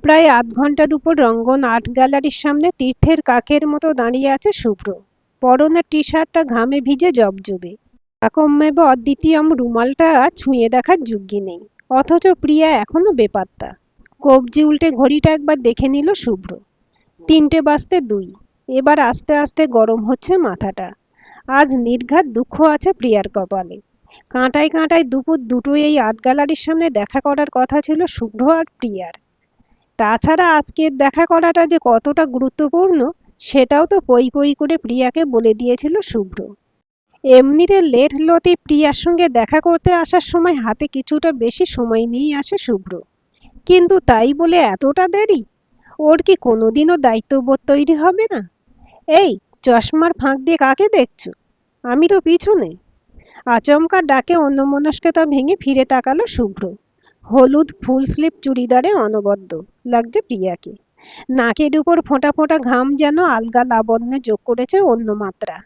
প্রায় আধ ঘন্টার উপর রঙ্গন আর্ট গ্যালারির সামনে তীর্থের কাকের মতো দাঁড়িয়ে আছে শুভ্র। পরনের টি শার্টটা ঘামে ভিজে জবজবে। কাকম্মেব অদ্বিতীয়ম রুমালটা ছুঁয়ে দেখার যোগ্যি নেই। অথচ প্রিয়া এখনো বেপাত্তা। কবজি উল্টে ঘড়িটা একবার দেখে নিল শুভ্র। 3:02। এবার আস্তে আস্তে গরম হচ্ছে মাথাটা। আজ নির্ঘাত দুঃখ আছে প্রিয়ার কপালে। কাঁটায় কাঁটায় দুপুর দুটোই এই আর্ট গ্যালারির সামনে দেখা করার কথা ছিল শুভ্র আর প্রিয়ার। তাছাড়া আজকের দেখা করাটা যে কতটা গুরুত্বপূর্ণ সেটাও তো পই পই করে প্রিয়াকে বলে দিয়েছিল শুভ্র। এমনিতে লেট লতি প্রিয়ার সঙ্গে দেখা করতে আসার সময় হাতে কিছুটা বেশি সময় নিয়েই আসে শুভ্র। কিন্তু তাই বলে এতটা দেরি? ওর কি কোনোদিনও দায়িত্ববোধ তৈরি হবে না? এই, চশমার ফাঁক দিয়ে কাকে দেখছো? আমি তো পিছনে। আচমকা ডাকে অন্যমনস্কতা ভেঙে ফিরে তাকালো শুভ্র। হলুদ ফুল স্লিভ চুড়িদারে অনবদ্য লাগছে প্রিয়াকে। নাকের উপর ফোঁটা ফোঁটা ঘাম যেন আলগা লাবণ্যে যোগ করেছে অন্য মাত্রা।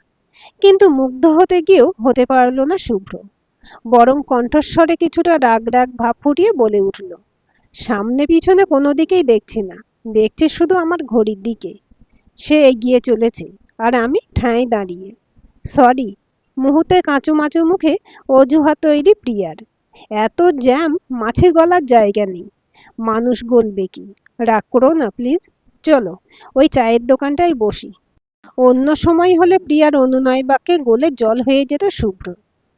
কিন্তু মুগ্ধ হতে গিয়েও হতে পারল না শুভ্র। বরং কণ্ঠস্বরে কিছুটা রাগ রাগ ভাব ফুটিয়ে বলে উঠল, সামনে পিছনে কোনো দিকেই দেখছি না, দেখছি শুধু আমার ঘড়ির দিকে। সে এগিয়ে চলেছে, আর আমি ঠাঁই দাঁড়িয়ে। সরি। মুহূর্তে কাঁচুমাচু মুখে অজুহাত তৈরি প্রিয়ার। এত জ্যাম, মাছি গলার জায়গা নেই। মানুষ গলবে কি? রাগ করো না প্লিজ। চলো, ওই চায়ের দোকানটায় বসি। অন্য সময় হলে প্রিয়ার অনুনয় বাক্যে গলে জল হয়ে যেত শুভ্র।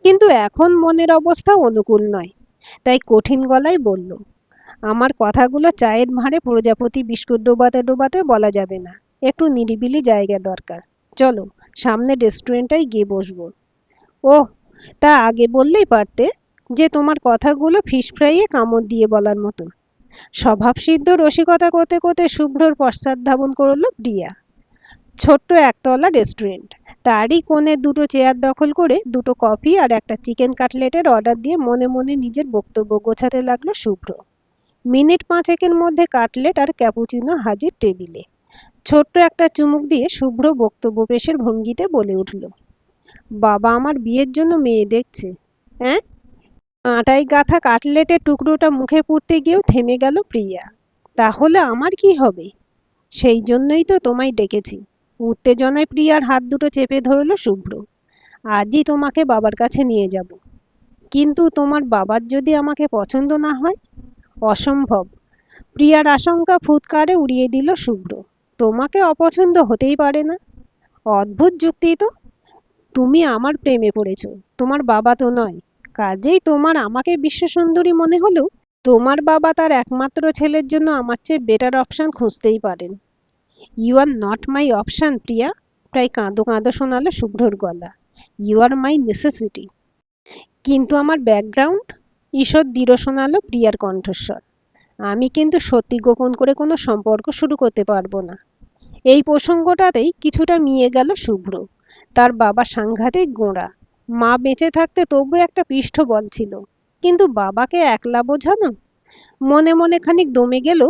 কিন্তু এখন মনের অবস্থা অনুকূল নয়। তাই কঠিন গলায় বলল, আমার কথাগুলো চায়ের ভাঁড়ে প্রজাপতি বিস্কুট ডোবাতে ডোবাতে বলা যাবে না। একটু নিরিবিলি জায়গা দরকার। চলো, সামনে রেস্টুরেন্টটায় গিয়ে বসবো। ওহ, তা আগে বললেই পারতে যে তোমার কথাগুলো ফিশ ফ্রাইয়ে কামড় দিয়ে বলার মতো। স্বভাবসিদ্ধ রসিকতা করতে করতে শুভ্রর পশ্চাৎ করল প্রিয়া। ছোট্ট একতলা রেস্টুরেন্ট। তারই কোণে দুটো চেয়ার দখল করে দুটো কফি আর একটা চিকেন কাটলেটের অর্ডার দিয়ে মনে মনে নিজের বক্তব্য গোছাতে লাগলো শুভ্র। মিনিট পাঁচেকের মধ্যে কাটলেট আর ক্যাপুচিনো হাজির টেবিলে। ছোট্ট একটা চুমুক দিয়ে শুভ্র বক্তব্য পেশের ভঙ্গিতে বলে উঠল, বাবা আমার বিয়ের জন্য মেয়ে দেখছে। হ্যাঁ? আটায় গাঁথা কাটলেটের টুকরোটা মুখে পুরতে গিয়েও থেমে গেল প্রিয়া। তাহলে আমার কি হবে? সেই জন্যই তো তোমায় ডেকেছি। উত্তেজনায় প্রিয়ার হাত দুটো চেপে ধরল শুভ্র। আজই তোমাকে বাবার কাছে নিয়ে যাব। কিন্তু তোমার বাবার যদি আমাকে পছন্দ না হয়? অসম্ভব। প্রিয়ার আশঙ্কা ফুৎকারে উড়িয়ে দিল শুভ্র। তোমাকে অপছন্দ হতেই পারে না। অদ্ভুত যুক্তি তো। তুমি আমার প্রেমে পড়েছো, তোমার বাবা তো নয়। কাজেই তোমার আমাকে বিশ্বসুন্দরী মনে হলেও তোমার বাবা তার একমাত্র ছেলের জন্য আমার চেয়ে বেটার অপশন খুঁজতেই পারেন। You are not my option Priya. প্রায় কাঁদো কাঁদো শোনালো শুভ্রর গলা। You are my necessity. কিন্তু আমার ব্যাকগ্রাউন্ড? ঈষৎ দৃঢ় শোনালো প্রিয়ার কণ্ঠস্বর। আমি কিন্তু সত্যি গোপন করে কোনো সম্পর্ক শুরু করতে পারবো না। এই প্রসঙ্গটাতেই কিছুটা মিয়ে গেল শুভ্র। তার বাবা সাংঘাতিক গোঁড়া। মা বেঁচে থাকতে তবু একটা পৃষ্ঠবল ছিল। কিন্তু বাবাকে একলা বোঝানো? মনে মনে খানিক দমে গেল।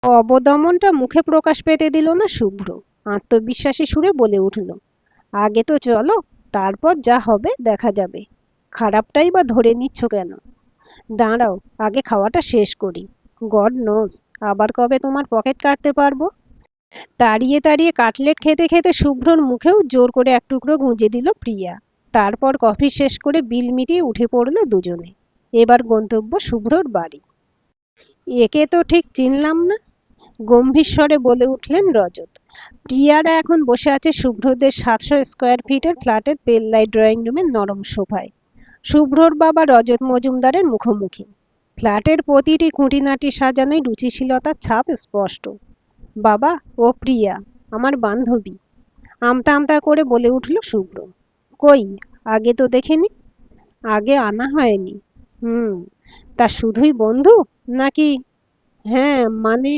অবদমনটা মুখে প্রকাশ পেতে দিল না শুভ্র। আত্মবিশ্বাসী সুরে বলে উঠল, আগে তো চলো, তারপর যা হবে দেখা যাবে। খারাপটাই বা ধরে নিচ্ছ কেন? দাঁড়াও, আগে খাওয়াটা শেষ করি। গড নোজ আবার কবে তোমার পকেট কাটতে পারবো। তাড়িয়ে তাড়িয়ে কাটলেট খেতে খেতে শুভ্রর মুখেও জোর করে এক টুকরো গুঁজে দিল প্রিয়া। তারপর কফি শেষ করে বিল মিটিয়ে উঠে পড়ল দুজনে। এবার গন্তব্য শুভ্রর বাড়ি। একে তো ঠিক চিনলাম না, গম্ভীর স্বরে বলে উঠলেন রজত। প্রিয়ারা এখন বসে আছে শুভ্রদের 700 স্কোয়ার ফিটের ফ্ল্যাটের পেল্লাই ড্রয়িং রুমের নরম সোফায়। শুভ্রর বাবা রজত মজুমদারের মুখোমুখি। ফ্ল্যাটের প্রতিটি খুঁটিনাটি সাজানোয় রুচিশীলতার ছাপ স্পষ্ট। বাবা, ও প্রিয়া, আমার বান্ধবী। আমতা আমতা করে বলে উঠল শুভ্র। কই, আগে তো দেখিনি। আগে আনা হয়নি। হুম। তা শুধুই বন্ধু নাকি? হ্যাঁ, মানে,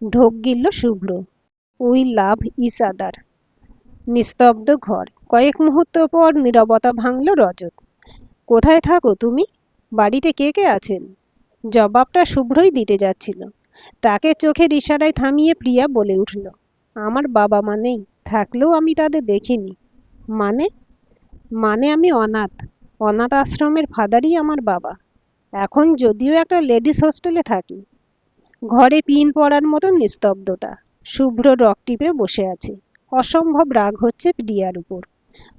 ঢোক গিলল শুভ্র। We love each other. নিস্তব্ধ ঘর। কয়েক মুহূর্ত পর নীরবতা ভাঙল রজত। কোথায় থাকো তুমি? বাড়িতে কে কে আছেন? জবাবটা শুভ্রই দিতে যাচ্ছিল। তাকে চোখের ইশারায় থামিয়ে প্রিয়া বলে উঠল, আমার বাবা মা নেই, থাকলেও আমি তাদের দেখিনি। মানে? মানে আমি অনাথ। অনাথ আশ্রমের ফাদারই আমার বাবা। এখন যদিও একটা লেডিস হোস্টেলে থাকি। ঘরে পিন পড়ার মতো নিস্তব্ধতা। শুভ্র রক টিপে বসে আছে। অসম্ভব রাগ হচ্ছে প্রিয়ার উপর।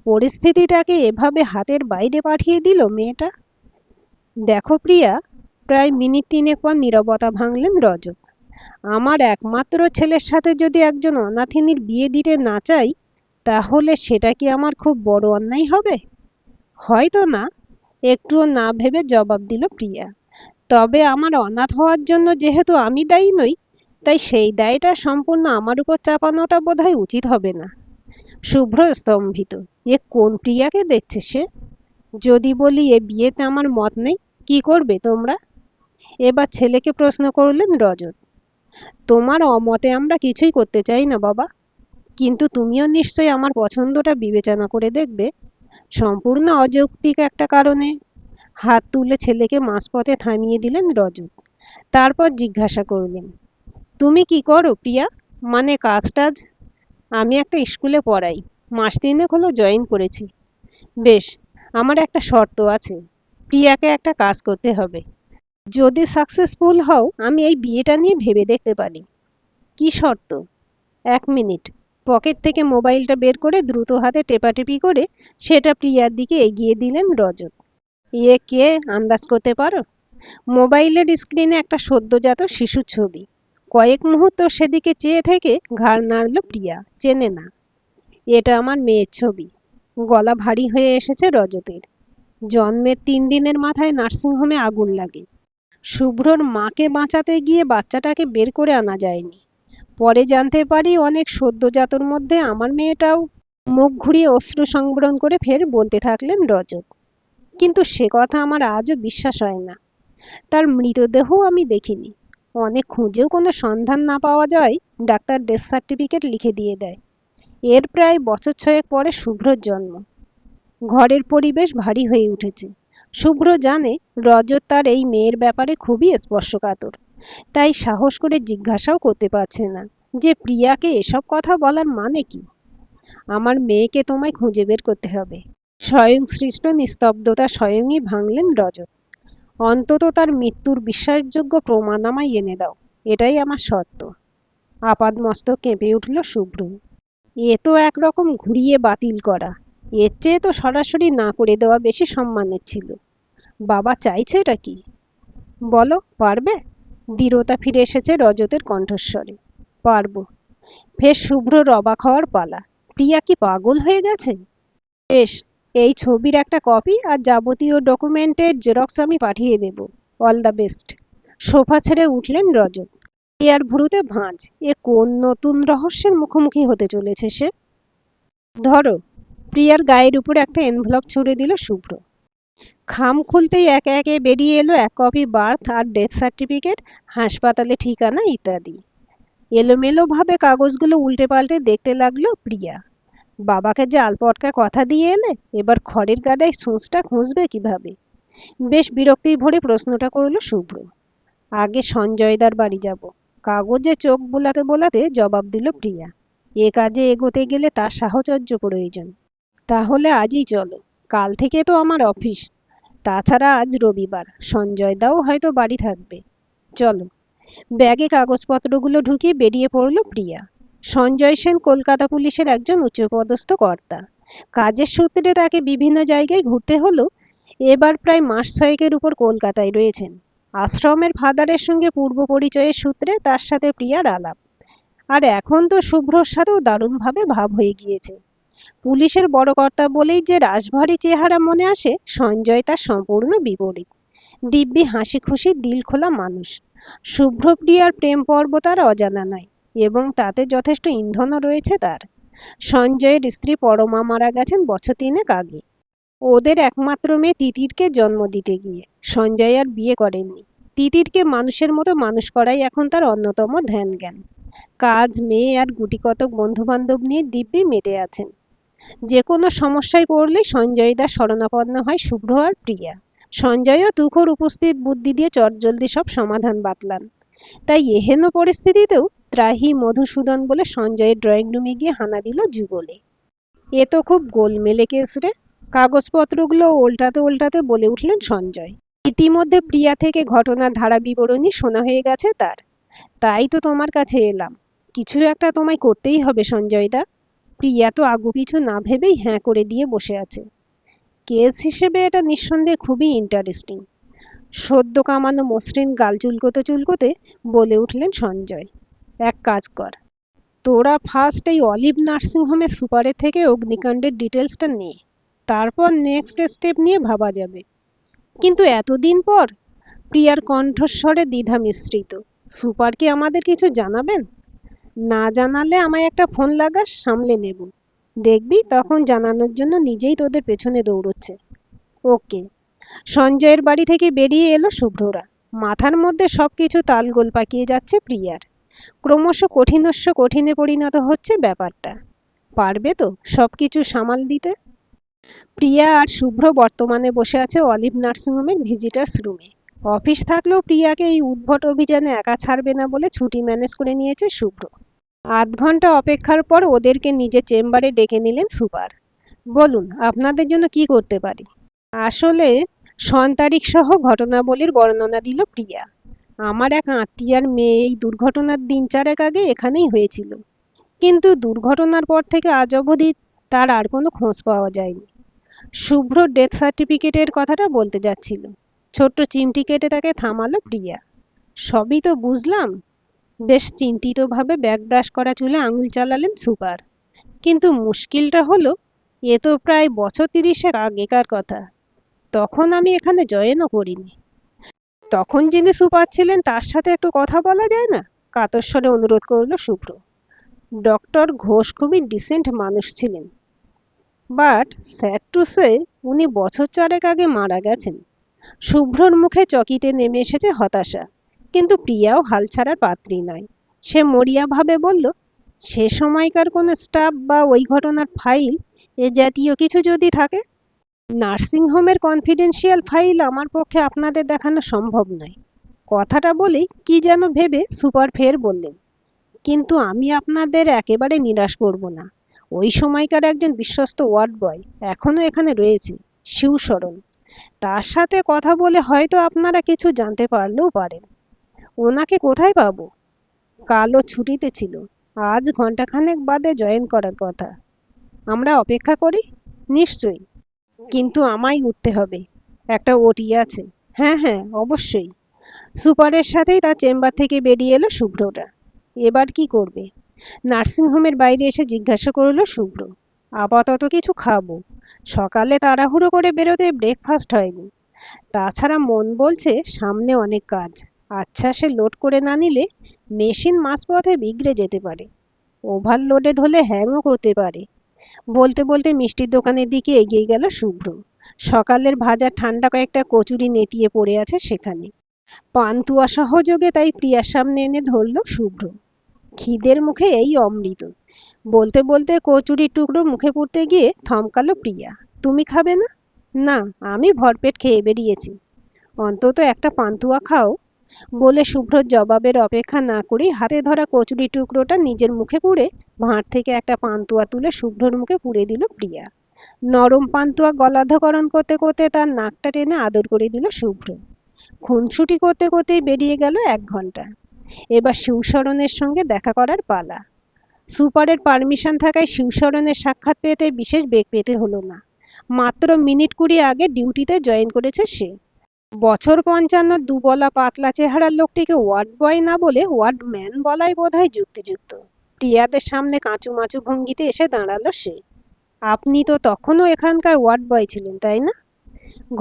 পরিস্থিতিটাকে এভাবে হাতের বাইরে পাঠিয়ে দিল মেয়েটা। দেখো প্রিয়া, প্রায় মিনিট তিনেক পর নীরবতা ভাঙলেন রজত। আমার একমাত্র ছেলের সাথে যদি একজন অনাথিনীর বিয়ে দিতে না চাই, তাহলে সেটা কি আমার খুব বড় অন্যায় হবে? হয়তো না, একটুও না ভেবে জবাব দিল প্রিয়া। তবে আমার অনাথ হওয়ার জন্য যেহেতু আমি দায়ী নই, তাই সেই দায়টা সম্পূর্ণ আমার উপর চাপানোটা বোধহয় উচিত হবে না। শুভ্র স্তম্ভিত। এ কোন প্রিয়াকে দেখছে সে? যদি বলি এ বিয়েতে আমার মত নেই, কি করবে তোমরা? এবার ছেলেকে প্রশ্ন করলেন রজত। তোমার অমতে আমরা কিছুই করতে চাই না বাবা, কিন্তু তুমিও নিশ্চয়ই আমার পছন্দটা বিবেচনা করে দেখবে। সম্পূর্ণ অযৌক্তিক একটা কারণে। হাত তুলে ছেলেকে মাঝপথে থামিয়ে দিলেন রজত। তারপর জিজ্ঞাসা করলেন, তুমি কি করো প্রিয়া? মানে কাজ টাজ? আমি একটা স্কুলে পড়াই, মাস তিনেক হলো জয়েন করেছি। বেশ, আমার একটা শর্ত আছে। প্রিয়াকে একটা কাজ করতে হবে। যদি সাকসেসফুল হও, আমি এই বিয়েটা নিয়ে ভেবে দেখতে পারি। কি শর্ত? 1 মিনিট। পকেট থেকে মোবাইলটা বের করে দ্রুত হাতে টেপাটেপি করে সেটা প্রিয়ার দিকে এগিয়ে দিলেন রজত। এ কে, আন্দাজ করতে পারো? মোবাইলের স্ক্রিনে একটা সদ্যজাত শিশুর ছবি। কয়েক মুহূর্ত সেদিকে চেয়ে থেকে ঘাড় নাড়ল প্রিয়া। চেনে না। এটা আমার মেয়ের ছবি। গলা ভারী হয়ে এসেছে রজতের। জন্মের 3 দিনের মাথায় নার্সিংহোমে আগুন লাগে। শুভ্রর মাকে বাঁচাতে গিয়ে বাচ্চাটাকে বের করে আনা যায়নি। পরে জানতে পারি অনেক সদ্যজাতর মধ্যে আমার মেয়েটাও। মুখ ঘুরিয়ে অশ্রু সংবরণ করে ফের বলতে থাকলেন রজত। কিন্তু সে কথা আমার আজও বিশ্বাস হয় না। তার মৃতদেহও আমি দেখিনি। অনেক খুঁজেও কোনো সন্ধান না পাওয়া যায়, ডাক্তার ডেথ সার্টিফিকেট লিখে দিয়ে দেয়। এর প্রায় বছর 6 পরে শুভ্রর জন্ম। ঘরের পরিবেশ ভারী হয়ে উঠেছে। শুভ্র জানে রজত তার এই মেয়ের ব্যাপারে খুবই স্পর্শকাতর, তাই সাহস করে জিজ্ঞাসাও করতে পারছে না যে প্রিয়াকে এসব কথা বলার মানে কি। আমার মেয়েকে তোমায় খুঁজে বের করতে হবে। স্বয়ং সৃষ্ট নিস্তব্ধতা স্বয়ংই ভাঙলেন রজত। অন্তত তার মৃত্যুর বিশ্বাসযোগ্য প্রমাণ আমায় এনে দাও, এটাই আমার শর্ত। আপাদমস্তক কেঁপে উঠল শুভ্র। এ তো একরকম ঘুরিয়ে বাতিল করা। এর চেয়ে তো সরাসরি না করে দেওয়া বেশি সম্মানের ছিল। বাবা চাইছে এটা কি? বলো, পারবে? দৃঢ়তা ফিরে এসেছে রজতের কণ্ঠস্বরে। পারবো। ফের শুভ্রর অবাক হওয়ার পালা। প্রিয়া কি পাগল হয়ে গেছে? বেশ, এই ছবির একটা কপি আর যাবতীয় ডকুমেন্টের জেরক্স আমি পাঠিয়ে দেব। All the best. সোফা ছেড়ে উঠলেন রজত। প্রিয়ার ভ্রুতে ভাঁজ। এ কোন নতুন রহস্যের মুখোমুখি হতে চলেছে সে? ধরো। প্রিয়ার গায়ের উপরে একটা এনভেলপ ছুড়ে দিল শুভ্র। খাম খুলতেই একে একে বেরিয়ে এলো 1 কপি বার্থ আর ডেথ সার্টিফিকেট, হাসপাতালে ঠিকানা ইত্যাদি। এলোমেলো ভাবে কাগজগুলো উল্টে পাল্টে দেখতে লাগলো প্রিয়া। বাবাকে যে আলপটকা কথা দিয়ে এলে, এবার খড়ের গাদায় সূঁচটা খুঁজবে কিভাবে? বেশ বিরক্তি ভরে প্রশ্নটা করলো শুভ্র। আগে সঞ্জয়দার বাড়ি যাব। কাগজে চোখ বোলাতে বোলাতে জবাব দিল প্রিয়া। এ কাজে এগোতে গেলে তার সাহচর্য প্রয়োজন। তাহলে আজই চলো। কাল থেকে তো আমার অফিস। তাছাড়া আজ রবিবার, সঞ্জয়দাও হয়তো বাড়ি থাকবে। চলো। ব্যাগে কাগজপত্রগুলো ঢুকিয়ে বেরিয়ে পড়ল প্রিয়া। সঞ্জয় সেন কলকাতা পুলিশের একজন উচ্চপদস্থ কর্তা। কাজের সূত্রে তাকে বিভিন্ন জায়গায় ঘুরতে হলো। এবার প্রায় মাস 6 উপর কলকাতায় রয়েছেন। আশ্রমের ফাদারের সঙ্গে পূর্ব পরিচয়ের সূত্রে তার সাথে প্রিয়ার আলাপ। আর এখন তো শুভ্রর সাথেও দারুণভাবে ভাব হয়ে গিয়েছে। পুলিশের বড় কর্তা বলেই যে রাশভারী চেহারা মনে আসে, সঞ্জয় তার সম্পূর্ণ বিপরীত। দিব্যি হাসি খুশি দিল খোলা মানুষ। শুভ্রপ্রিয়ার প্রেম পর্ব তার অজানা নয়, এবং তাতে যথেষ্ট ইন্ধনও রয়েছে তার। সঞ্জয়ের স্ত্রী পরমা মারা গেছেন বছর 3 আগে। ওদের একমাত্র মেয়ে তিতিরকে জন্ম দিতে গিয়ে সঞ্জয় আর বিয়ে করেননি। তিতিরকে মানুষের মতো মানুষ করাই এখন তার অন্যতম ধ্যান জ্ঞান। কাজ, মেয়ে আর গুটিকতক বন্ধু বান্ধব নিয়ে দিব্যি মেতে আছেন। যে কোনো সমস্যায় পড়লে সঞ্জয়দার শরণাপন্ন হয় শুভ্র আর প্রিয়া। সঞ্জয়ও তুখোড় উপস্থিত বুদ্ধি দিয়ে চটজলদি সব সমাধান বাতলান। তাই এহেন পরিস্থিতিতেও ত্রাহি মধুসূদন বলে সঞ্জয়ের ড্রয়িং রুমে গিয়ে হানা দিল যুগলে। এ তো খুব গোলমেলে কেস রে। কাগজপত্রগুলো উল্টাতে উল্টাতে বলে উঠলেন সঞ্জয়। ইতিমধ্যে প্রিয়া থেকে ঘটনার ধারা বিবরণী শোনা হয়ে গেছে তার। তাই তো তোমার কাছে এলাম। কিছু একটা তোমায় করতেই হবে সঞ্জয়দা। প্রিয়া তো আগুপিছু না ভেবেই হ্যাঁ করে দিয়ে বসে আছে। কেস হিসেবে এটা নিঃসন্দেহে খুবই ইন্টারেস্টিং। সদ্য কামানো মসৃণ গাল চুলকোতে চুলকোতে বলে উঠলেন সঞ্জয়। এক কাজ কর, তোরা ফার্স্ট এই অলিভ নার্সিংহোমের সুপারের থেকে অগ্নিকাণ্ডের ডিটেলসটা নে, তারপর নেক্সট স্টেপ নিয়ে ভাবা যাবে। কিন্তু এতদিন পর? প্রিয়ার কণ্ঠস্বরে দ্বিধা মিশ্রিত। সুপার কি আমাদের কিছু জানাবেন? না জানালে আমায় একটা ফোন লাগাস, সামলে নেব। দেখবি তখন জানানোর জন্য নিজেই তোদের পেছনে দৌড়চ্ছে। ওকে। সঞ্জয়ের বাড়ি থেকে বেরিয়ে এলো শুভ্ররা। মাথার মধ্যে সবকিছু তালগোল পাকিয়ে যাচ্ছে প্রিয়ার। ক্রমশ কঠিনস্য কঠিনে পরিণত হচ্ছে ব্যাপারটা। পারবে তো সবকিছু সামাল দিতে? প্রিয়া আর শুভ্র বর্তমানে বসে আছে অলিভ নার্সিংহোমের ভিজিটার্স রুমে। অফিস থাকলেও প্রিয়াকে এই উদ্ভট অভিযানে একা ছাড়বে না বলে ছুটি ম্যানেজ করে নিয়েছে শুভ্র। আধ ঘন্টা অপেক্ষার পর ওদেরকে নিজের চেম্বারে ডেকে নিলেন সুপার। বলুন, আপনাদের জন্য কি করতে পারি? আসলে সন-তারিখ সহ ঘটনাবলীর বর্ণনা দিল প্রিয়া। আমার এক আত্মীয়ার মেয়ে এই দুর্ঘটনার দিন চারেক আগে এখানেই হয়েছিল, কিন্তু দুর্ঘটনার পর থেকে আজ অবধি তার আর কোনো খোঁজ পাওয়া যায়নি। শুভ্র ডেথ সার্টিফিকেটের কথাটা বলতে যাচ্ছিল, ছোট্ট চিমটি কেটে তাকে থামালো প্রিয়া। সবই তো বুঝলাম। বেশ চিন্তিতভাবে ব্যাক ব্রাশ করা চুলে আঙুল চালালেন সুপার। কিন্তু মুশকিলটা হলো, এ তো প্রায় বছর ৩০-এর আগেকার কথা। তখন আমি এখানে জয়েনও করিনি। তখন যিনি সুপার ছিলেন তার সাথে একটু কথা বলা যায় না? কাতর স্বরে অনুরোধ করল শুভ্র। ডক্টর ঘোষ খুবই ডিসেন্ট মানুষ ছিলেন, বাট স্যাড টু সে উনি বছর চারেক আগে মারা গেছেন। শুভ্রর মুখে চকিতে নেমে এসেছে হতাশা, কিন্তু প্রিয়াও হাল ছাড়ার পাত্রী নয়। সে মরিয়াভাবে বলল, সে সময়কার কোনো স্টাফ বা ওই ঘটনার ফাইল এ জাতীয় কিছু যদি থাকে? নার্সিংহোমের কনফিডেন্সিয়াল ফাইল আমার পক্ষে আপনাদের দেখানো সম্ভব নয়। কথাটা বলেই কি যেন ভেবে সুপার ফের বললেন, কিন্তু আমি আপনাদের একেবারে নিরাশ করব না। ওই সময়কার একজন বিশ্বস্ত ওয়ার্ড বয় এখনো এখানে রয়েছে, শিবশরণ। তার সাথে কথা বলে হয়তো আপনারা কিছু জানতে পারলেও পারেন। ওনাকে কোথায় পাবো? কালও ছুটিতে ছিল, আজ ঘন্টাখানেক বাদে জয়েন করার কথা। আমরা অপেক্ষা করি? নিশ্চয়ই, কিন্তু আমায় উঠতে হবে। একটা ওটি আছে। হ্যাঁ হ্যাঁ, অবশ্যই। সুপারের সাথেই তার চেম্বার থেকে বেরিয়ে এলো শুভ্রটা। এবার কি করবে? নার্সিংহোমের বাইরে এসে জিজ্ঞাসা করলো শুভ্র। আপাতত কিছু খাবো। সকালে তাড়াহুড়ো করে বেরোতে ব্রেকফাস্ট হয়নি। তাছাড়া মন বলছে সামনে অনেক কাজ। আচ্ছা, সে লোড করে না নিলে মেশিন মাঝপথে বিগড়ে যেতে পারে। ওভারলোডেড হলে হ্যাংও করতে পারে। বলতে বলতে মিষ্টির দোকানের দিকে এগিয়ে গেল শুভ্র। সকালের ভাজা ঠান্ডা কয়েকটা কচুরি নেতিয়ে পড়ে আছে সেখানে। পান্তুয়া সহযোগে তাই প্রিয়ার সামনে এনে ধরল শুভ্র। খিদের মুখে এই অমৃত। বলতে বলতে কচুরির টুকরো মুখে পুরতে গিয়ে থমকালো প্রিয়া। তুমি খাবে না? না, আমি ভরপেট খেয়ে বেরিয়েছি। অন্তত একটা পান্তুয়া খাও। বলে শুভ্রর জবাবের অপেক্ষা না করেই হাতে ধরা কচুরি টুকরোটা নিজের মুখে পুরে ভাঁড় থেকে একটা পান্তুয়া তুলে শুভ্রর মুখে পুরে দিল প্রিয়া। নরম পান্তুয়া গলাধঃকরণ করতে করতে তার নাকটা টেনে আদর করে দিল শুভ্র। খুনসুটি করতে করতেই বেরিয়ে গেল ১ ঘন্টা। এবার শিবশরণের সঙ্গে দেখা করার পালা। সুপারের পারমিশন থাকায় শিবশরণের সাক্ষাৎ পেতে বিশেষ বেগ পেতে হলো না। মাত্র মিনিট ২০ আগে ডিউটিতে জয়েন করেছে সে। বছর ৫৫ দুবলা পাতলা চেহারার লোকটিকে ওয়ার্ড বয় না বলে ওয়ার্ড ম্যান বলাই বোধহয় যুক্তিযুক্ত। প্রিয়াদের সামনে কাঁচুমাচু ভঙ্গিতে এসে দাঁড়ালো সে। আপনি তো তখনও এখানকার ওয়ার্ড বয় ছিলেন, তাই না?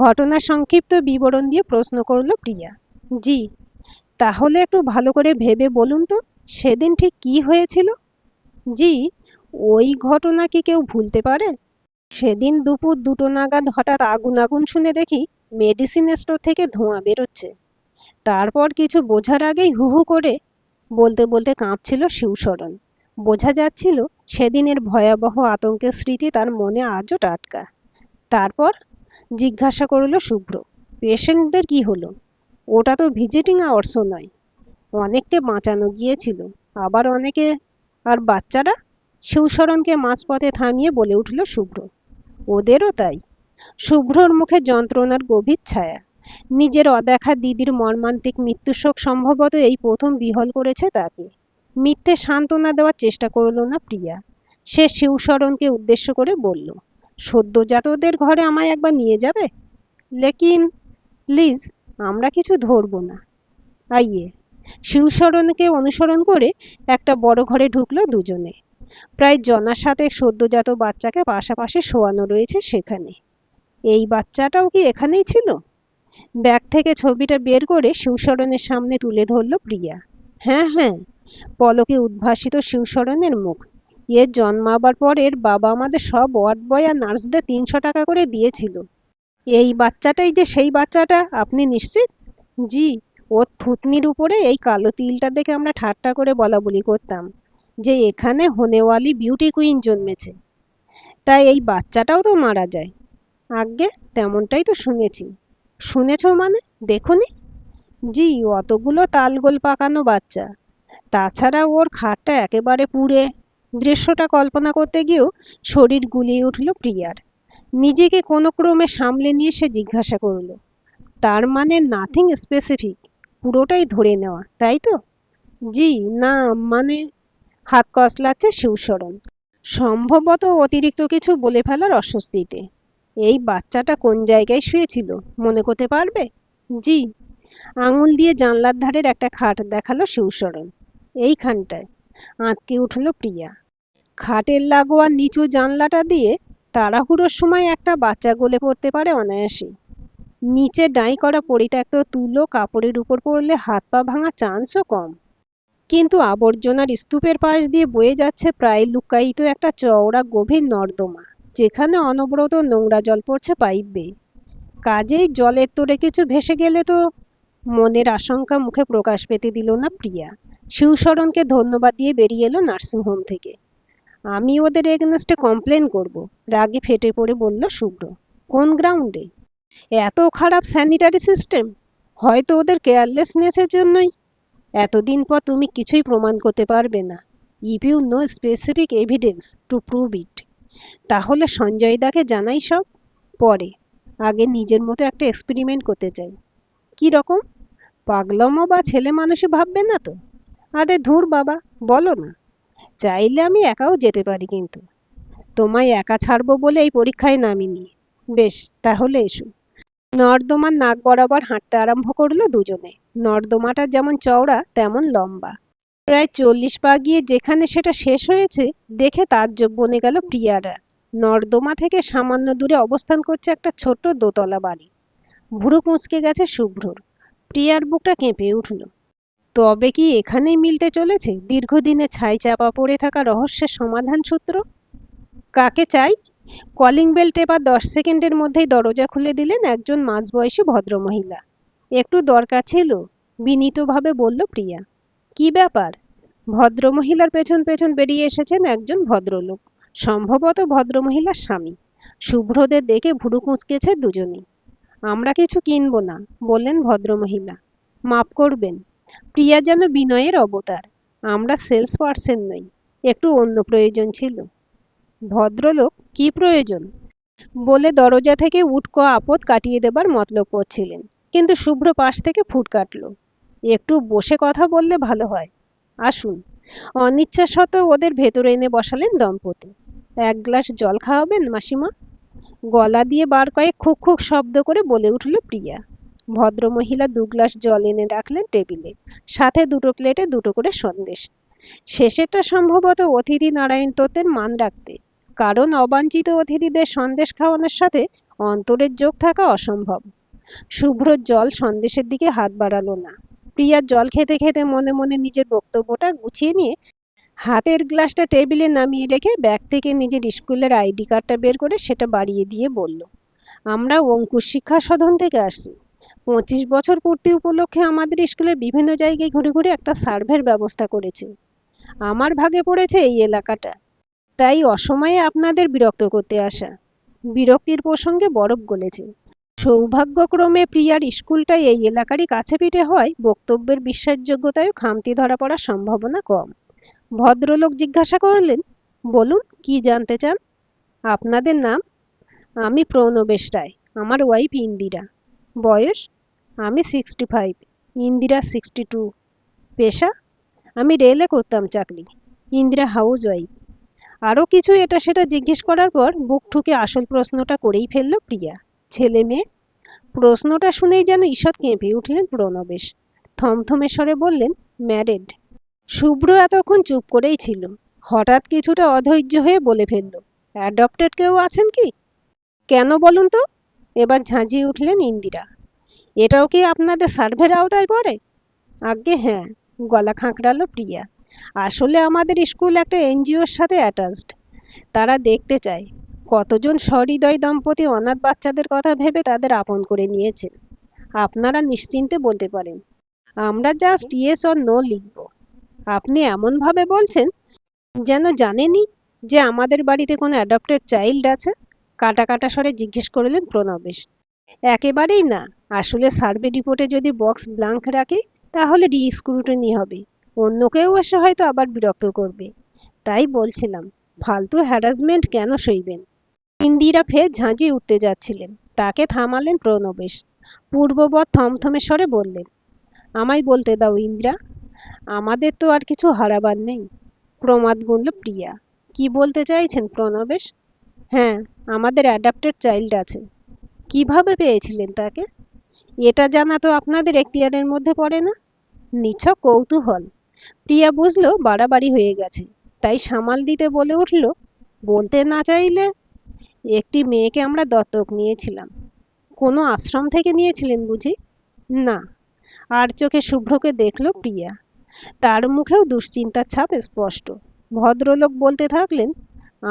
ঘটনার সংক্ষিপ্ত বিবরণ দিয়ে প্রশ্ন করল প্রিয়া। জি। তাহলে একটু ভালো করে ভেবে বলুন তো, সেদিন ঠিক কি হয়েছিল? জি। ওই ঘটনা কি কেউ ভুলতে পারে? সেদিন দুপুর ২টো নাগাদ হঠাৎ আগুন আগুন শুনে দেখি মেডিসিন স্টোর থেকে ধোঁয়া বেরোচ্ছে। তারপর কিছু বোঝার আগেই হু হু করে বলতে বলতে কাঁপছিল শিবশরণ। বোঝা যাচ্ছিল সেদিনের ভয়াবহ আতঙ্কের স্মৃতি তার মনে আজও টাটকা। তারপর জিজ্ঞাসা করল শুভ্র, পেশেন্টদের কি হলো? ওটা তো ভিজিটিং আওয়ার্সও নয়। অনেককে বাঁচানো গিয়েছিল, আবার অনেকে। আর বাচ্চারা? শিবশরণকে মাঝপথে থামিয়ে বলে উঠল শুভ্র। ওদেরও তাই। শুভ্রর মুখে যন্ত্রণার গভীর ছায়া। নিজের অদেখা দিদির মর্মান্তিক মৃত্যুশোক সম্ভবত এই প্রথম বিহল করেছে তাকে। মিথ্যে সান্ত্বনা দেওয়ার চেষ্টা করল না প্রিয়া। সে শিবশরণকে উদ্দেশ্য করে বলল, সদ্যোজাতদের ঘরে আমায় একবার নিয়ে যাবে? লেকিন প্লিজ, আমরা কিছু ধরবো না। আইয়ে। শিবশরণকে অনুসরণ করে একটা বড় ঘরে ঢুকলো দুজনে। প্রায় জনার সাথে সদ্যোজাত বাচ্চাকে পাশাপাশি শোয়ানো রয়েছে সেখানে। এই বাচ্চাটাও কি এখানেই ছিল? ব্যাগ থেকে ছবিটা বের করে শিবশরণের সামনে তুলে ধরল প্রিয়া। হ্যাঁ হ্যাঁ, পলকে উদ্ভাসিত শিবশরণের মুখ। এর জন্মাবার পর এর বাবা আমাদের সব ওয়ার্ড বয় আর নার্সদের ৩০০ টাকা করে দিয়েছিল। এই বাচ্চাটাই যে সেই বাচ্চাটা, আপনি নিশ্চিত? জি। ওর থুতনির উপরে এই কালো তিলটা দেখে আমরা ঠাট্টা করে বলাবলি করতাম যে এখানে হোনেওয়ালি বিউটি কুইন জন্মেছে। তাই এই বাচ্চাটাও তো মারা যায়। আজ্ঞে, তেমনটাই তো শুনেছি। শুনেছ মানে? দেখোনি? জি, অতগুলো তালগোল পাকানো বাচ্চা। তাছাড়া ওর খাটটা একেবারে পুড়ে। দৃশ্যটা কল্পনা করতে গিয়েও শরীর গুলিয়ে উঠল প্রিয়ার। নিজেকে কোনো ক্রমে সামলে নিয়ে সে জিজ্ঞাসা করল, তার মানে নাথিং স্পেসিফিক, পুরোটাই ধরে নেওয়া, তাই তো? জি না, মানে হাত কসলাচ্ছে শিবশরণ, সম্ভবত অতিরিক্ত কিছু বলে ফেলার অস্বস্তিতে। এই বাচ্চাটা কোন জায়গায় শুয়েছিল মনে করতে পারবে? জি। আঙুল দিয়ে জানলার ধারের একটা খাট দেখালো শিবশরণ। এইখানটায়। আঁতকে উঠল প্রিয়া। খাটের লাগোয়া নিচু জানলাটা দিয়ে তাড়াহুড়োর সময় একটা বাচ্চা গলে পড়তে পারে অনায়াসে। নিচে ডাঁই করা পরিত্যক্ত তুলো কাপড়ের উপর পড়লে হাত পা ভাঙার চান্সও কম। কিন্তু আবর্জনার স্তূপের পাশ দিয়ে বয়ে যাচ্ছে প্রায় লুকায়িত একটা চওড়া গভীর নর্দমা, যেখানে অনবরত নোংরা জল পড়ছে পাইপ বেয়ে। কাজেই জলের তোড়ে কিছু ভেসে গেলে তো। মনের আশঙ্কা মুখে প্রকাশ পেতে দিল না প্রিয়া। শিবশরণকে ধন্যবাদ দিয়ে বেরিয়ে এলো নার্সিংহোম থেকে। আমি ওদের এগেনস্টে কমপ্লেন করব, রাগে ফেটে পড়ে বলল শুভ্র। কোন গ্রাউন্ডে? এত খারাপ স্যানিটারি সিস্টেম? হয়তো ওদের কেয়ারলেসনেসের জন্যই। এতদিন পর তুমি কিছুই প্রমাণ করতে পারবে না। If you know specific evidence to prove it. তাহলে সঞ্জয় দাকে জানাই সব। পরে। আগে নিজের মতো একটা এক্সপেরিমেন্ট করতে চাই। কি রকম? পাগলামো বা ছেলে মানুষই ভাববে না তো? আরে ধুর বাবা, বলো না। চাইলে আমি একাও যেতে পারি, কিন্তু তোমায় একা ছাড়বো বলে এই পরীক্ষায় নামিনি। বেশ, তাহলে এসো। নর্দমার নাক বরাবর হাঁটতে আরম্ভ করলো দুজনে। নর্দমাটা যেমন চওড়া তেমন লম্বা। প্রায় 40 পা গিয়ে যেখানে সেটা শেষ হয়েছে দেখে তাজ্জব বনে গেল প্রিয়ারা। নর্দমা থেকে সামান্য দূরে অবস্থান করছে একটা ছোট্ট দোতলা বাড়ি। ভুরু কুঁচকে গেছে শুভ্রর। প্রিয়ার বুকটা কেঁপে উঠল। তবে কি এখানেই মিলতে চলেছে দীর্ঘদিনে ছাই চাপা পড়ে থাকা রহস্যের সমাধান সূত্র? কাকে চাই? কলিং বেল টেপার 10 সেকেন্ডের মধ্যেই দরজা খুলে দিলেন একজন মাঝবয়সী ভদ্রমহিলা। একটু দরকার ছিল, বিনীতভাবে বলল প্রিয়া। কি ব্যাপার? ভদ্রমহিলার পেছন পেছন বেরিয়ে এসেছেন একজন ভদ্রলোক, সম্ভবত ভদ্রমহিলার স্বামী। শুভ্রদের দেখে ভুরু কুঁচকেছে দুজনেই। আমরা কিছু কিনবো না, বললেন ভদ্রমহিলা। মাফ করবেন। প্রিয়া যেন বিনয়ের অবতার। আমরা সেলস পার্সন নই, একটু অন্য প্রয়োজন ছিল। ভদ্রলোক কি প্রয়োজন? বলে দরজা থেকে উটকো আপদ কাটিয়ে দেবার মতলব করছিলেন, কিন্তু শুভ্র পাশ থেকে ফুট কাটল। একটু বসে কথা বললে ভালো হয়। আসুন। অনিচ্ছা সত্ত্বেও ওদের ভেতরে এনে বসালেন দম্পতি। এক গ্লাস জল খাওয়াবেন মাসিমা? গলা দিয়ে বার কয়েক খুক খুক শব্দ করে বলে উঠল প্রিয়া। ভদ্রমহিলা 2 গ্লাস জল এনে রাখলেন টেবিলে, সাথে দুটো প্লেটে দুটো করে সন্দেশ। শেষেরটা সম্ভবত অতিথি নারায়ণ তত্ত্বের মান রাখতে, কারণ অবাঞ্ছিত অতিথিদের সন্দেশ খাওয়ানোর সাথে অন্তরের যোগ থাকা অসম্ভব। শুভ্র জল সন্দেশের দিকে হাত বাড়ালো না। প্রিয়া জল খেতে খেতে মনে মনে নিজের বক্তব্যটা গুছিয়ে নিয়ে হাতের গ্লাসটা টেবিলে নামিয়ে রেখে ব্যাগ থেকে নিজের স্কুলের আইডি কার্ডটা বের করে সেটা বাড়িয়ে দিয়ে বলল, আমরা অঙ্কুশ শিক্ষা সদন থেকে আসছি। 25 বছর পূর্তি উপলক্ষে আমাদের স্কুলে বিভিন্ন জায়গায় ঘুরে ঘুরে একটা সার্ভের ব্যবস্থা করেছে। আমার ভাগে পড়েছে এই এলাকাটা, তাই অসময়ে আপনাদের বিরক্ত করতে আসা। বিরক্তির প্রসঙ্গে বরফ গলেছে। সৌভাগ্যক্রমে প্রিয়ার স্কুলটা এই এলাকারই কাছে পিঠে হয় বক্তব্যের বিশ্বাসযোগ্যতায়ও খামতি ধরা পড়ার সম্ভাবনা কম। ভদ্রলোক জিজ্ঞাসা করলেন, বলুন কি জানতে চান? আপনাদের নাম? আমি প্রণবেশ রায়, আমার ওয়াইফ ইন্দিরা। বয়স? আমি 65, ইন্দিরা 62। পেশা? আমি রেলে করতাম চাকরি, ইন্দিরা হাউসওয়াইফ। আরও কিছু এটা সেটা জিজ্ঞেস করার পর বুক ঠুকে আসল প্রশ্নটা করেই ফেলল প্রিয়া। ছেলে মেয়ে? প্রশ্নটা শুনেই যেন ঈষৎ কেঁপে উঠলেন প্রণবেশ। থমথমে স্বরে বললেন, ম্যারেড। শুভ্র এতক্ষণ চুপ করেই ছিল, হঠাৎ কিছুটা অধৈর্য হয়ে বলে ফেলল, অ্যাডপ্টেড কেউ আছেন কি? কেন বলুন তো? এবার ঝাঁঝিয়ে উঠলেন ইন্দিরা। এটাও কি আপনাদের সার্ভের আওতায় পড়ে? আজ্ঞে হ্যাঁ, গলা খাঁকড়ালো প্রিয়া। আসলে আমাদের স্কুল একটা এনজিওর সাথে অ্যাটাচড। তারা দেখতে চায় কতজন সহৃদয় দম্পতি অনাথ বাচ্চাদের কথা ভেবে তাদের আপন করে নিয়েছেন। আপনারা নিশ্চিন্তে বলতে পারেন, আমরা জাস্ট ইয়েস অর নো লিখব। আপনি এমনভাবে বলছেন যেন জানেনই যে আমাদের বাড়িতে কোনো অ্যাডপ্টেড চাইল্ড আছে। কাটা কাটা স্বরে জিজ্ঞেস করলেন প্রণবেশ। একেবারেই না। আসলে সার্ভে রিপোর্টে যদি বক্স ব্লাঙ্ক রাখে তাহলে রিস্ক্রুটনি হবে, অন্য কেউ এসে হয়তো আবার বিরক্ত করবে। তাই বলছিলাম, ফালতু হ্যারাসমেন্ট কেন সইবেন? ইন্দিরা ফের ঝাঁঝিয়ে উঠতে যাচ্ছিলেন, তাকে থামালেন প্রণবেশ। পূর্ববৎ থমথমে স্বরে বললেন, আমায় বলতে দাও ইন্দিরা, আমাদের তো আর কিছু হারাবার নেই। প্রমাদ গুনল প্রিয়া। কি বলতে চাইছেন প্রণবেশ? হ্যাঁ, আমাদের অ্যাডাপ্টেড চাইল্ড আছে। কিভাবে পেয়েছিলেন তাকে? এটা জানা তো আপনাদের এখতিয়ারের মধ্যে পড়ে না। নিছক কৌতূহল। প্রিয়া বুঝলো বাড়াবাড়ি হয়ে গেছে, তাই সামাল দিতে বলে উঠল, বলতে না চাইলে? একটি মেয়েকে আমরা দত্তক নিয়েছিলাম। কোনো আশ্রম থেকে নিয়েছিলেন বুঝি? না। আর চোখে শুভ্রকে দেখল প্রিয়া। তার মুখেও দুশ্চিন্তার ছাপ স্পষ্ট। ভদ্রলোক বলতে থাকলেন,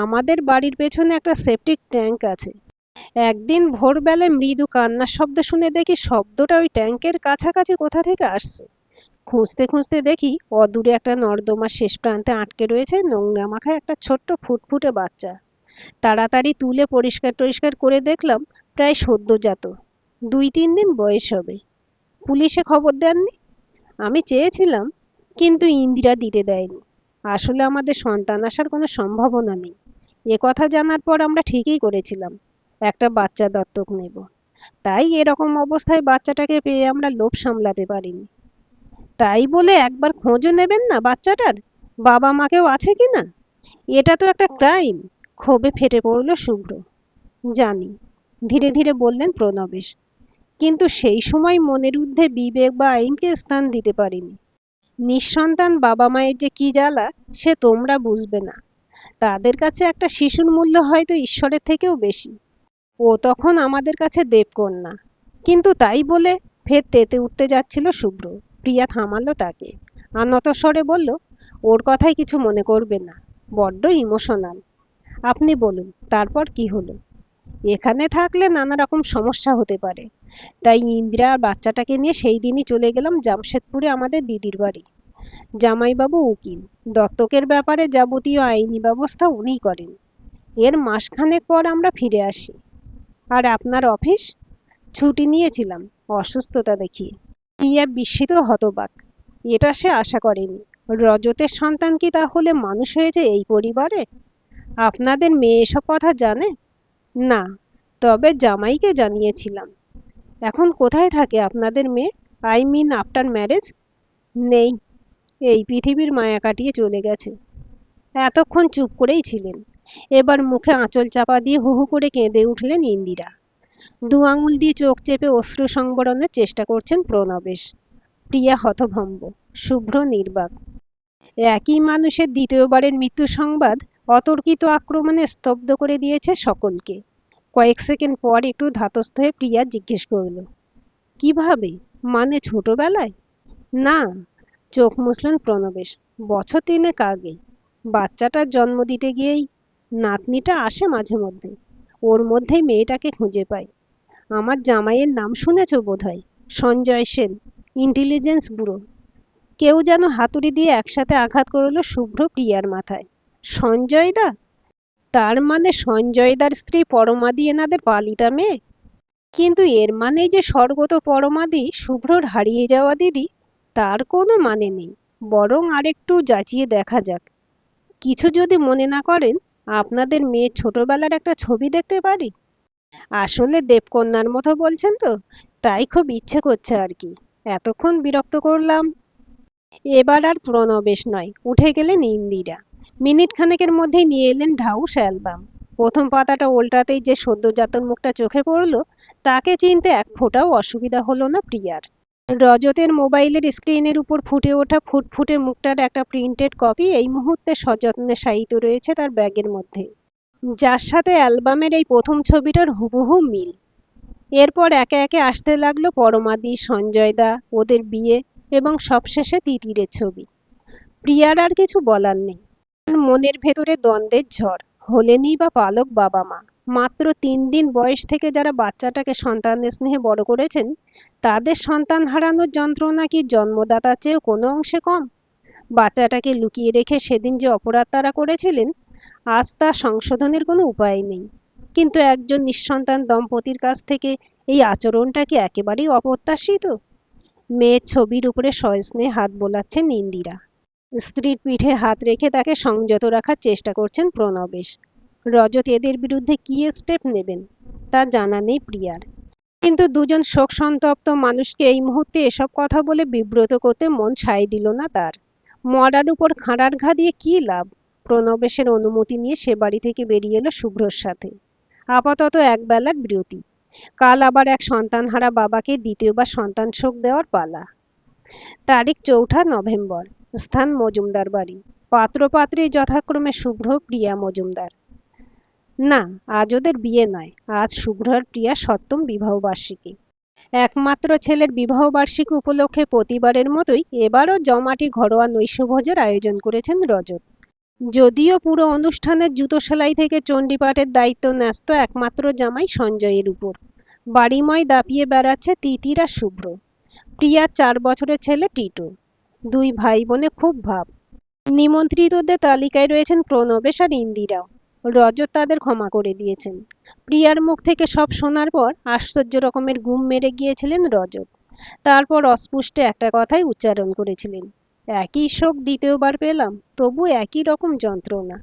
আমাদের বাড়ির পেছনে একটা সেপটিক ট্যাঙ্ক আছে। একদিন ভোরবেলায় মৃদু কান্নার শব্দ শুনে দেখি শব্দটা ওই ট্যাঙ্কের কাছাকাছি কোথা থেকে আসছে। খুঁজতে খুঁজতে দেখি অদূরে একটা নর্দমার শেষ প্রান্তে আটকে রয়েছে নোংরা মাখায় একটা ছোট্ট ফুটফুটে বাচ্চা। তাড়াতাড়ি তুলে পরিষ্কার টরিষ্কার করে দেখলাম প্রায় সদ্যজাত, 2-3 দিন বয়স হবে। পুলিশে খবর দেননি? আমি চেয়েছিলাম, কিন্তু ইন্দিরা দিতে দেয়নি। আসলে আমাদের সন্তান আসার কোনো সম্ভাবনা নেই। এ কথা জানার পর আমরা ঠিকই করেছিলাম একটা বাচ্চা দত্তক নেব। তাই এরকম অবস্থায় বাচ্চাটাকে পেয়ে আমরা লোভ সামলাতে পারিনি। তাই বলে একবার খোঁজও নেবেন না বাচ্চাটার বাবা মা কেউ আছে কিনা? এটা তো একটা ক্রাইম। ক্ষোভে ফেটে পড়ল শুভ্র। জানি, ধীরে ধীরে বললেন প্রণবেশ, কিন্তু সেই সময় মনের ঊর্ধ্বে বিবেক বা আইনকে স্থান দিতে পারিনি। নিঃসন্তান বাবা মায়ের যে কি জ্বালা সে তোমরা বুঝবে না। তাদের কাছে একটা শিশুর মূল্য হয়তো ঈশ্বরের থেকেও বেশি। ও তখন আমাদের কাছে দেবকন্যা। কিন্তু তাই বলে ফের তেতে উঠতে যাচ্ছিল শুভ্র। প্রিয়া থামালো তাকে, আর নত স্বরে বলল, ওর কথায় কিছু মনে করবে না, বড্ড ইমোশনাল। আপনি বলুন তারপর কি হলো? এখানে থাকলে নানা রকম সমস্যা হতে পারে, তাই ইন্দিরা আর বাচ্চাটাকে নিয়ে সেই দিনই চলে গেলাম জামশেদপুরে আমাদের দিদির বাড়ি। জামাইবাবু উকিল, দত্তকের ব্যাপারে যাবতীয় আইনি ব্যবস্থা উনিই করেন। এর মাসখানেক পর আমরা ফিরে আসি। আর আপনার অফিস? ছুটি নিয়েছিলাম অসুস্থতা দেখিয়ে। প্রিয়া বিস্মিত হতবাক। এটা সে আশা করেনি। রজতের সন্তান কি তাহলে মানুষ হয়েছে এই পরিবারে? আপনাদের মেয়ে এসব কথা জানে? না, তবে জামাইকে জানিয়েছিলাম। এখন কোথায় থাকে আপনাদের মেয়ে? I mean after marriage? নেই, এই পৃথিবীর মায়া কাটিয়ে চলে গেছে। এতক্ষণ চুপ করেই ছিলেন, এবার মুখে আঁচল চাপা দিয়ে হু হু করে কেঁদে উঠলেন ইন্দিরা। 2 আঙুল দিয়ে চোখ চেপে অশ্রু সংবরণের চেষ্টা করছেন প্রণবেশ। প্রিয়া হতভম্ব, শুভ্র নির্বাক। একই মানুষের দ্বিতীয়বারের মৃত্যু সংবাদ অতর্কিত আক্রমণে স্তব্ধ করে দিয়েছে সকলকে। কয়েক সেকেন্ড পর একটু ধাতস্থ হয়ে প্রিয়া জিজ্ঞেস করল, কিভাবে? মানে ছোটবেলায়? না, চোখ মুছলেন প্রণবেশ। বছর 3 আগে বাচ্চাটার জন্ম দিতে গিয়েই। নাতনিটা আসে মাঝে মধ্যে, ওর মধ্যেই মেয়েটাকে খুঁজে পাই। আমার জামাইয়ের নাম শুনেছ বোধহয়, সঞ্জয় সেন, ইন্টেলিজেন্স ব্যুরো। কেউ যেন হাতুড়ি দিয়ে একসাথে আঘাত করল শুভ্র প্রিয়ার মাথায়। সঞ্জয় দা? তার মানে সঞ্জয় দার স্ত্রী পরমাদি এনাদের পালিতা মেয়ে? কিন্তু এর মানে যে স্বর্গত পরমাদি শুভ্রর হারিয়ে যাওয়া দিদি, তার কোনো মানে নেই। বরং আরেকটু যাচিয়ে দেখা যাক। কিছু যদি মনে না করেন, আপনাদের মেয়ের ছোটবেলার একটা ছবি দেখতে পারি? আসলে দেবকন্যার মতো বলছেন তো, তাই খুব ইচ্ছে করছে আর কি। এতক্ষণ বিরক্ত করলাম। এবার আর প্রণবেশ নয়, উঠে গেলেন ইন্দিরা। মিনিট খানেকের মধ্যেই নিয়ে এলেন ঢাউস অ্যালবাম। প্রথম পাতাটা ওল্টাতেই যে সদ্যোজাতর মুখটা চোখে পড়ল, তাকে চিনতে এক ফোঁটাও অসুবিধা হলো না প্রিয়ার। রজতের মোবাইলের স্ক্রিনের উপর ফুটে ওঠা ফুটফুটে মুখটার একটা প্রিন্টেড কপি এই মুহূর্তে সযত্নে শায়িত রয়েছে তার ব্যাগের মধ্যে, যার সাথে অ্যালবামের এই প্রথম ছবিটার হুবহু মিল। এরপর একে একে আসতে লাগলো পরমাদি, সঞ্জয়দা, ওদের বিয়ে এবং সবশেষে তিতিরের ছবি। প্রিয়ার আর কিছু বলার নেই। মনের ভেতরে দ্বন্দ্বের ঝড়। হলেনই বা পালক বাবা মা। মাত্র 3 দিন বয়স থেকে যারা বাচ্চাটাকে সন্তানের স্নেহে বড় করেছেন, তাদের সন্তান হারানোর যন্ত্রণা কি জন্মদাতার চেয়েও কোনো অংশে কম? বাচ্চাটাকে লুকিয়ে রেখে সেদিন যে অপরাধ তারা করেছিলেন, আজ তা সংশোধনের কোনো উপায় নেই। কিন্তু একজন নিঃসন্তান দম্পতির কাছ থেকে এই আচরণটা কি একেবারেই অপ্রত্যাশিত? মেয়ের ছবির উপরে সস্নেহে হাত বোলাচ্ছেন ইন্দিরা। স্ত্রীর পিঠে হাত রেখে তাকে সংযত রাখার চেষ্টা করছেন প্রণবেশ। রজত এদের বিরুদ্ধে কি স্টেপ নেবেন তা জানা নেই প্রিয়ার। কিন্তু দুজন শোক সন্তপ্ত মানুষকে এই মুহূর্তে এসব কথা বলে বিব্রত করতে মন সায় দিল না তার। মরার উপর খাঁড়ার ঘা দিয়ে কি লাভ? প্রণবেশের অনুমতি নিয়ে সে বাড়ি থেকে বেরিয়ে এলো শুভ্রর সাথে। আপাতত একবেলার বিরতি। কাল আবার এক সন্তানহারা বাবাকে দ্বিতীয়বার সন্তান শোক দেওয়ার পালা। তারিখ 4 নভেম্বর। স্থান মজুমদার বাড়ি। পাত্রপাত্রী যথাক্রমে শুভ্র, প্রিয়া মজুমদার। না, আজ ওদের বিয়ে নয়, আজ শুভ্র আর প্রিয়া সপ্তম বিবাহবার্ষিকী। একমাত্র ছেলের বিবাহবার্ষিকী উপলক্ষে প্রতিবারের মতোই এবারও জমাটি ঘরোয়া নৈশভোজের আয়োজন করেছেন রজত। যদিও পুরো অনুষ্ঠানের জুতো সেলাই থেকে চণ্ডীপাঠের দায়িত্ব ন্যস্ত একমাত্র জামাই সঞ্জয়ের উপর। বাড়িময় দাপিয়ে বেড়াচ্ছে তিতির আর শুভ্র। প্রিয়ার 4 বছরের ছেলে টিটো। দুই ভাই বোনে খুব ভাব। নিমন্ত্রিতদের তালিকায় রয়েছেন প্রণবেশ আর ইন্দিরাও। রজত তাদের ক্ষমা করে দিয়েছেন। প্রিয়ার মুখ থেকে সব শোনার পর আশ্চর্য রকমের গুম মেরে গিয়েছিলেন রজত। তারপর অস্পুষ্টে একটা কথাই উচ্চারণ করেছিলেন, একই শোক দ্বিতীয়বার পেলাম, তবু একই রকম যন্ত্রণা।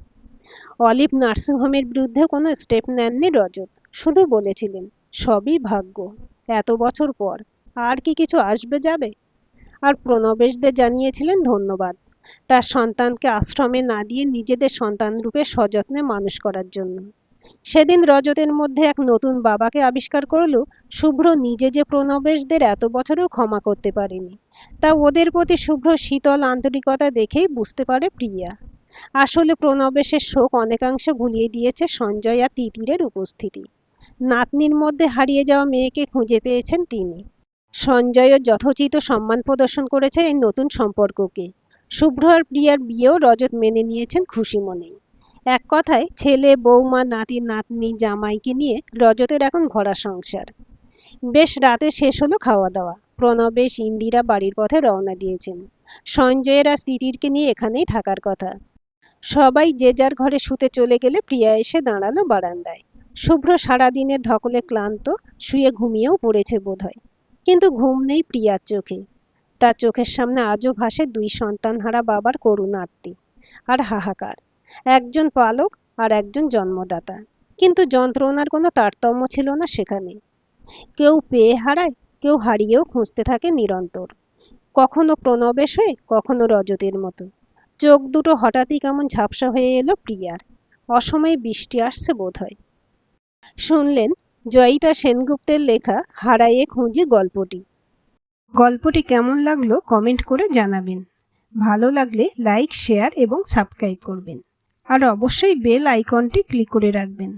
অলিভ নার্সিংহোমের বিরুদ্ধে কোনো স্টেপ নেননি রজত, শুধু বলেছিলেন সবই ভাগ্য। এত বছর পর আর কি কিছু আসবে যাবে? আর প্রণবেশদের জানিয়েছিলেন ধন্যবাদ, তার সন্তানকে আশ্রমে না দিয়ে নিজেদের সন্তানরূপে সযত্নে মানুষ করার জন্য। সেদিন রজতের মধ্যে এক নতুন বাবাকে আবিষ্কার করলেও শুভ্র নিজে যে প্রণবেশদের এত বছরেও ক্ষমা করতে পারেনি, তা ওদের প্রতি শুভ্র শীতল আন্তরিকতা দেখেই বুঝতে পারে প্রিয়া। আসলে প্রণবেশের শোক অনেকাংশে ভুলিয়ে দিয়েছে সঞ্জয় আর তিতিরের উপস্থিতি। নাতনির মধ্যে হারিয়ে যাওয়া মেয়েকে খুঁজে পেয়েছেন তিনি। সঞ্জয়ও যথোচিত সম্মান প্রদর্শন করেছে এই নতুন সম্পর্ককে। শুভ্র আর প্রিয়ার বিয়েও রজত মেনে নিয়েছেন খুশি মনেই। এক কথায় ছেলে, বৌমা, নাতি, নাতনি, জামাইকে নিয়ে রজতের এখন ভরা সংসার। বেশ রাতে শেষ হলো খাওয়া দাওয়া। প্রণবেশ, ইন্দিরা বাড়ির পথে রওনা দিয়েছেন। সঞ্জয়ের আর তিতিরকে নিয়ে এখানেই থাকার কথা। সবাই যে যার ঘরে শুতে চলে গেলে প্রিয়া এসে দাঁড়ালো বারান্দায়। শুভ্র সারাদিনের ধকলে ক্লান্ত, শুয়ে ঘুমিয়েও পড়েছে বোধহয়। কিন্তু ঘুম নেই প্রিয়ার চোখে। তার চোখের সামনে আজও ভাসে দুই সন্তানহারা বাবার করুণ আর্তি আর হাহাকার। একজন পালক আর একজন জন্মদাতা, কিন্তু যন্ত্রণার কোনো তারতম্য ছিল না সেখানে। কেউ পেয়ে হারায়, কেউ হারিয়েও খুঁজতে থাকে নিরন্তর। কখনো প্রণবেশ হয়ে, কখনো রজতের মতো। চোখ দুটো হঠাৎই কেমন ঝাপসা হয়ে এলো প্রিয়ার। অসময়ে বৃষ্টি আসছে বোধহয়। শুনলেন জয়িতা সেনগুপ্তের লেখা হারায়ে খুঁজি গল্পটি। গল্পটি কেমন লাগলো কমেন্ট করে জানাবেন। ভালো লাগলে লাইক, শেয়ার এবং সাবস্ক্রাইব করবেন। আর অবশ্যই বেল আইকনটি ক্লিক করে রাখবেন।